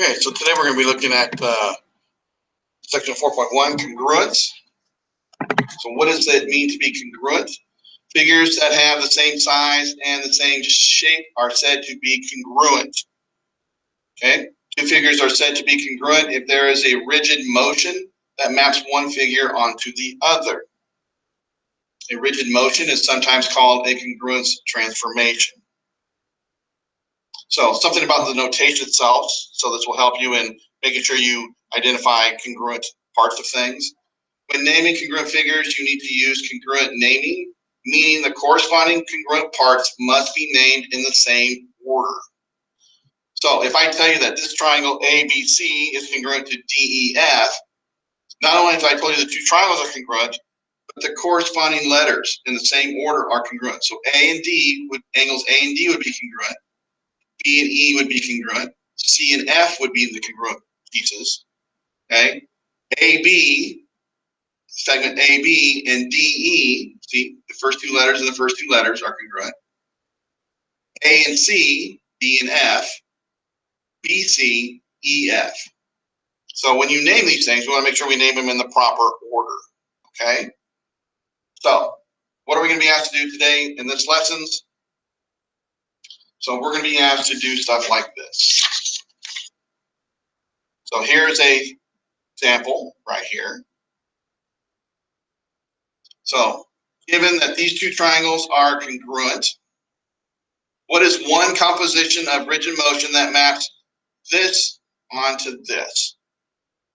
Okay, so today we're going to be looking at section 4.1, congruence. So what does it mean to be congruent? Figures that have the same size and the same shape are said to be congruent. Okay, two figures are said to be congruent if there is a rigid motion that maps one figure onto the other. A rigid motion is sometimes called a congruence transformation. So something about the notation itself. So this will help you in making sure you identify congruent parts of things. When naming congruent figures, you need to use congruent naming, meaning the corresponding congruent parts must be named in the same order. So if I tell you that this triangle ABC is congruent to DEF, not only have I told you the two triangles are congruent, but the corresponding letters in the same order are congruent. So angles A and D would be congruent. B and E would be congruent. C and F would be the congruent pieces. Okay. AB, segment AB and DE, see, the first two letters and the first two letters are congruent. A and C, D and F, BC, EF. So when you name these things, we want to make sure we name them in the proper order. Okay. So what are we going to be asked to do today in this lessons? So we're going to be asked to do stuff like this. So here's a example right here. So given that these two triangles are congruent, what is one composition of rigid motion that maps this onto this?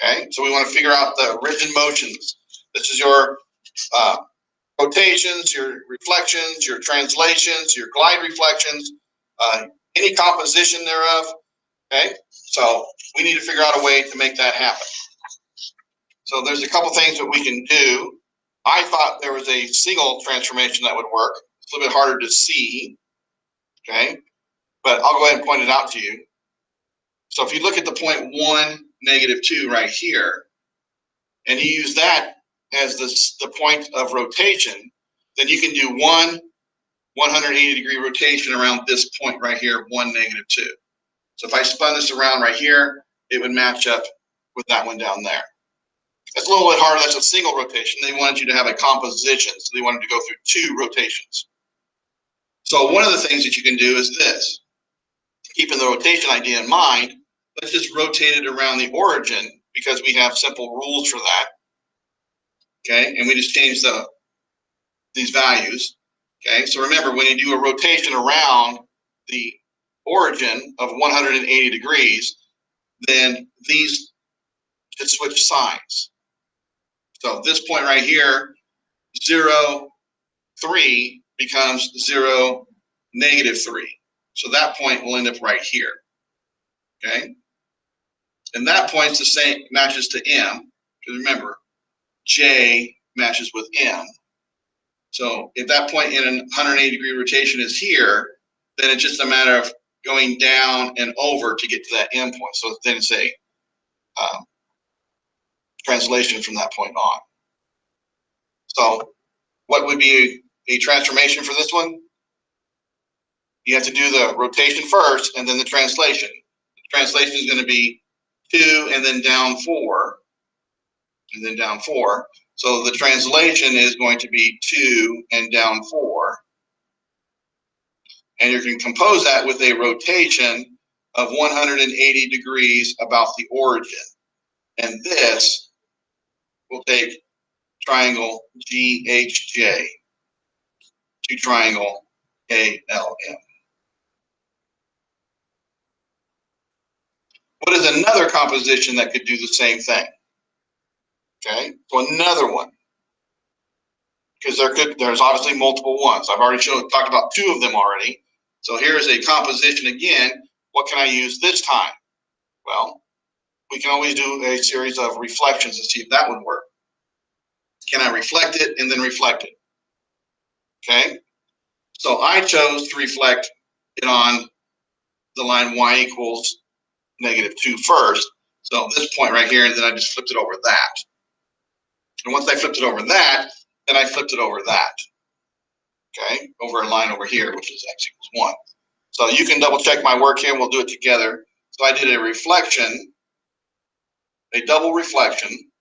Okay, so we want to figure out the rigid motions. This is your rotations, your reflections, your translations, your glide reflections, any composition thereof. Okay, so we need to figure out a way to make that happen. So there's a couple things that we can do. I thought there was a single transformation that would work. It's a little bit harder to see. Okay, but I'll go ahead and point it out to you. So if you look at the point 1, -2 right here, and you use that as the point of rotation, then you can do one 180-degree rotation around this point right here, 1, -2. So if I spun this around right here, it would match up with that one down there. That's a little bit harder. That's a single rotation. They wanted you to have a composition, so they wanted to go through 2 rotations. So one of the things that you can do is this. Keeping the rotation idea in mind, let's just rotate it around the origin because we have simple rules for that. Okay, and we just change these values. Okay, so remember when you do a rotation around the origin of 180 degrees, then these just switch signs. So this point right here, 0, 3 becomes 0, -3. So that point will end up right here. Okay, and that point's the same, matches to M, because remember, J matches with M. So if that point in a 180-degree rotation is here, then it's just a matter of going down and over to get to that M point. So then it's a translation from that point on. So what would be a transformation for this one? You have to do the rotation first and then the translation. The translation is going to be 2 and then down 4 and then down 4. So the translation is going to be 2 and down 4. And you can compose that with a rotation of 180 degrees about the origin. And this will take triangle GHJ to triangle ALM. What is another composition that could do the same thing? Okay, so another one, because there's obviously multiple ones. I've already talked about 2 of them already. So here's a composition again. What can I use this time? Well, we can always do a series of reflections to see if that would work. Can I reflect it and then reflect it? Okay, so I chose to reflect it on the line y equals -2 first. So this point right here, and then I just flipped it over that. And once I flipped it over that, then I flipped it over that. Okay, over a line over here, which is x equals 1. So you can double check my work here, and we'll do it together. So I did a reflection, a double reflection.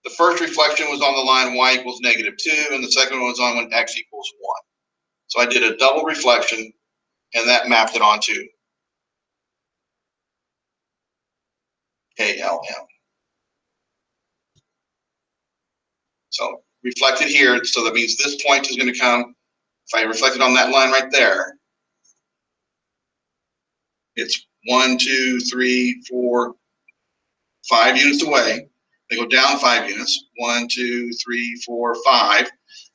The first reflection was on the line y equals -2, and the second one was on when x equals 1. So I did a double reflection, and that mapped it onto KLM. So reflected here, so that means this point is going to come. If I reflect it on that line right there, it's 1, 2, 3, 4, 5 units away. They go down 5 units. 1, 2, 3, 4, 5.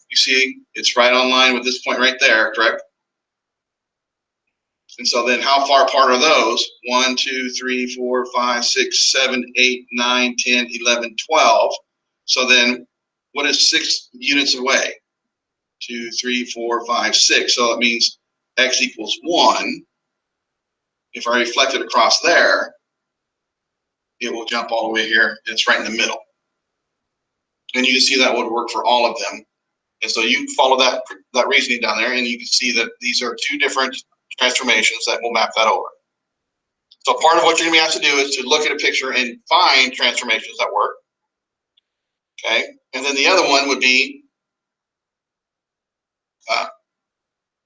You see, it's right on line with this point right there, correct? And so then how far apart are those? 1, 2, 3, 4, 5, 6, 7, 8, 9, 10, 11, 12. So then what is 6 units away? 2, 3, 4, 5, 6. So it means x equals 1. If I reflect it across there, it will jump all the way here. It's right in the middle. And you can see that would work for all of them. And so you follow that reasoning down there, and you can see that these are 2 different transformations that will map that over. So part of what you're going to be asked to do is to look at a picture and find transformations that work. Okay, and then the other one would be,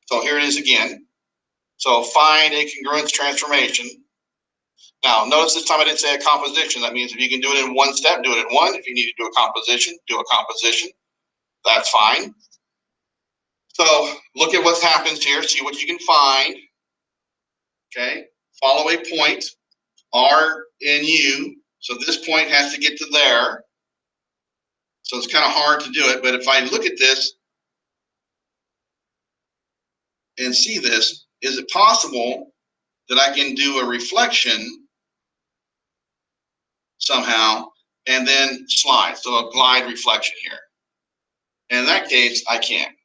so here it is again. So find a congruence transformation. Now, notice this time I didn't say a composition. That means if you can do it in one step, do it in one. If you need to do a composition, do a composition. That's fine. So look at what happens here. See what you can find. Okay, follow a point, R and U. So this point has to get to there. So it's kind of hard to do it. But if I look at this and see this, is it possible that I can do a reflection somehow and then slide? So a glide reflection here. And in that case, I can.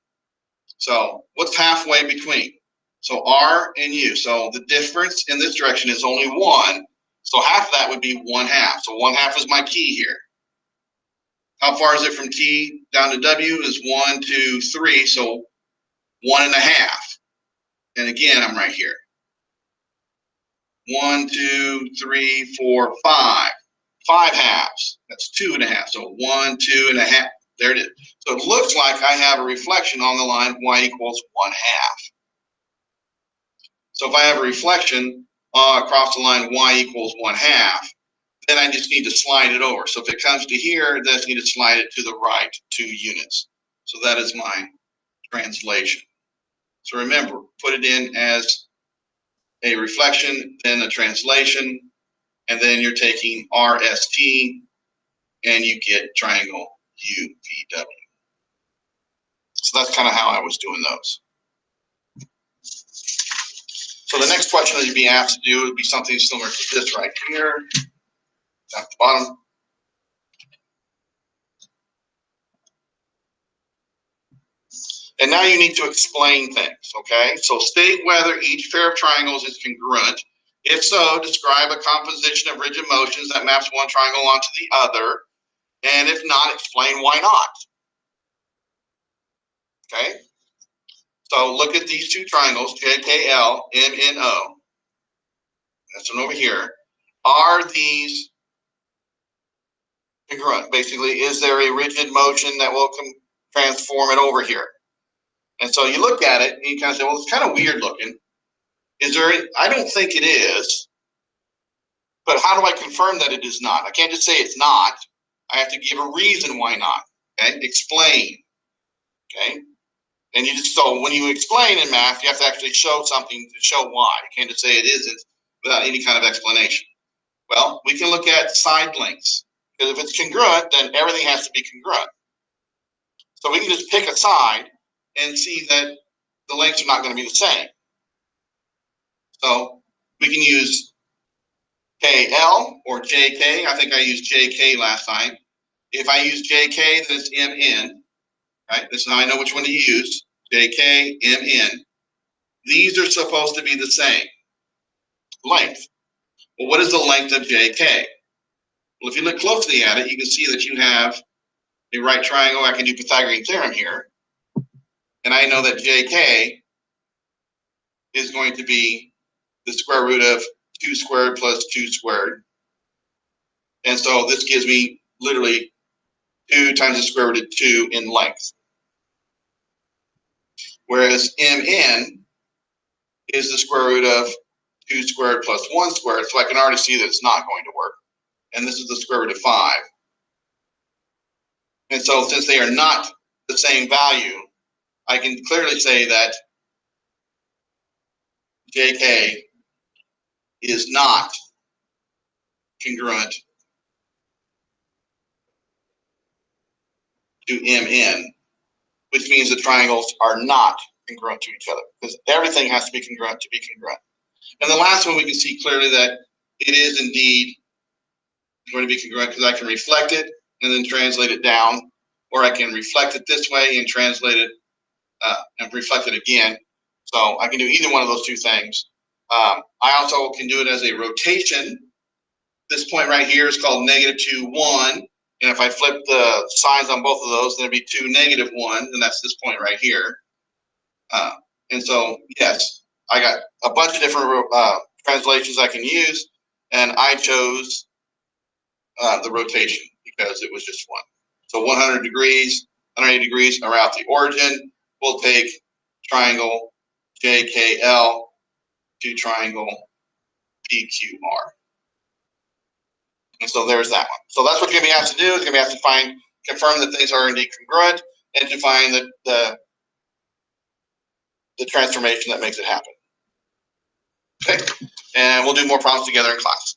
So what's halfway between? So R and U. So the difference in this direction is only 1. So half of that would be 1/2. So 1/2 is my T here. How far is it from T down to W? Is 1, 2, 3. So 1.5. And again, I'm right here. 1, 2, 3, 4, 5. 5 halves. That's 2.5. So 1, 2.5. There it is. So it looks like I have a reflection on the line y equals 1/2. So if I have a reflection across the line y equals 1/2, then I just need to slide it over. So if it comes to here, then I just need to slide it to the right 2 units. So that is my translation. So remember, put it in as a reflection, then a translation, and then you're taking RST, and you get triangle UVW. So that's kind of how I was doing those. So the next question that you'd be asked to do would be something similar to this right here, at the bottom. And now you need to explain things, okay? So state whether each pair of triangles is congruent. If so, describe a composition of rigid motions that maps one triangle onto the other. And if not, explain why not. Okay? So look at these 2 triangles, JKL, MNO. That's one over here. Are these congruent? Basically, is there a rigid motion that will transform it over here? And so you look at it and you kind of say, well, it's kind of weird looking. Is there? I don't think it is. But how do I confirm that it is not? I can't just say it's not. I have to give a reason why not. Okay? Explain. Okay? And you just, so when you explain in math, you have to actually show something to show why. You can't just say it isn't without any kind of explanation. Well, we can look at side lengths. Because if it's congruent, then everything has to be congruent. So we can just pick a side and see that the lengths are not going to be the same. So we can use KL or JK. I think I used JK last time. If I use JK, then it's MN. Right? This is how I know which one to use. JK, MN. These are supposed to be the same length. Well, what is the length of JK? Well, if you look closely at it, you can see that you have a right triangle. I can do Pythagorean theorem here. And I know that JK is going to be the square root of 2 squared plus 2 squared. And so this gives me literally 2 times the square root of 2 in length. Whereas mn is the square root of 2 squared plus 1 squared, so I can already see that it's not going to work. And this is the square root of 5. And so since they are not the same value, I can clearly say that JK is not congruent to MN, which means the triangles are not congruent to each other, because everything has to be congruent to be congruent. And the last one, we can see clearly that it is indeed going to be congruent because I can reflect it and then translate it down, or I can reflect it this way and translate it and reflect it again. So I can do either one of those two things. I also can do it as a rotation. This point right here is called -2, 1. And if I flip the signs on both of those, then it'd be 2, -1, and that's this point right here. And so, yes, I got a bunch of different translations I can use, and I chose the rotation because it was just one. So 100 degrees, 180 degrees around the origin. We'll take triangle JKL to triangle PQR. And so there's that one. So that's what you're going to be asked to do. It's going to be asked to confirm that things are indeed congruent, and to find the transformation that makes it happen. Okay, and we'll do more problems together in class.